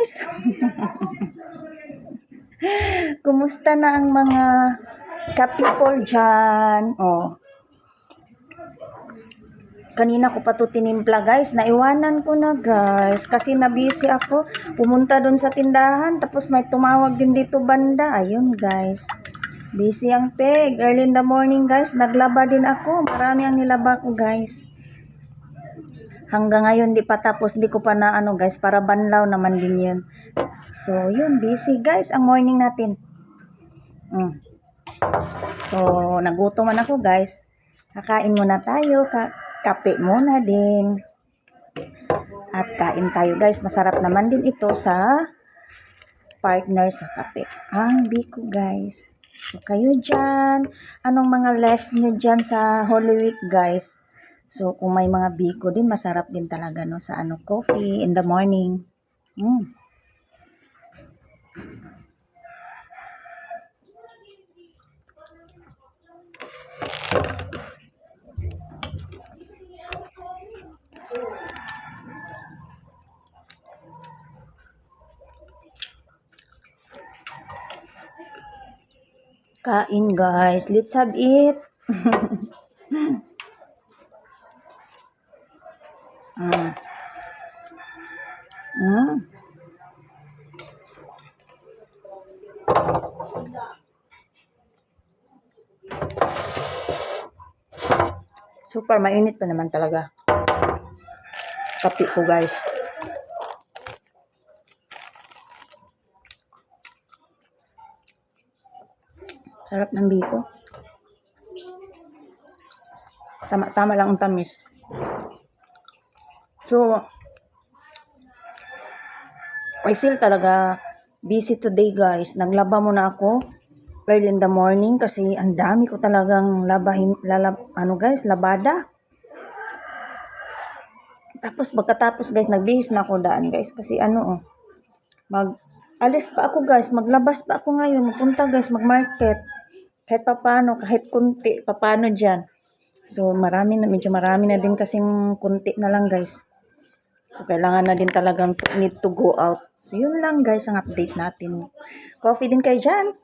guys. Kumusta na ang mga ka-people dyan? Oh. Kanina ko pa to tinimpla guys. Naiwanan ko na guys. Kasi na-busy ako. Pumunta dun sa tindahan. Tapos may tumawag din dito banda. Ayun guys. Busy ang peg. Early in the morning guys. Naglaba din ako. Marami ang nilaba ko guys. Hanggang ngayon di pa tapos. Di ko pa na ano guys. Para banlaw naman din yun. So yun. Busy guys. Ang morning natin. So nagutom man ako guys. Kakain muna tayo. Kape muna din. At kain tayo guys. Masarap naman din ito sa partner sa kape. Ang biko guys. So kayo dyan. Anong mga left nyo dyan sa Holy Week guys? So kung may mga biko din. Masarap din talaga no sa ano coffee in the morning. Kain guys. Let's have it. Super mainit pa naman talaga. Kape ko guys. Sarap ng biko. Tama-tama lang ang tamis. So, I feel talaga busy today guys. Naglaba muna ako early in the morning kasi ang dami ko talagang labada. Tapos pagkatapos guys, nagbihis na ako daan guys kasi alis pa ako guys, maglabas pa ako ngayon, magpunta guys, magmarket. Kahit papano, kahit kunti, papano dyan. So, medyo marami na din kasing kunti na lang guys. So, kailangan na din talagang need to go out. So, yun lang guys ang update natin. Coffee din kayo dyan.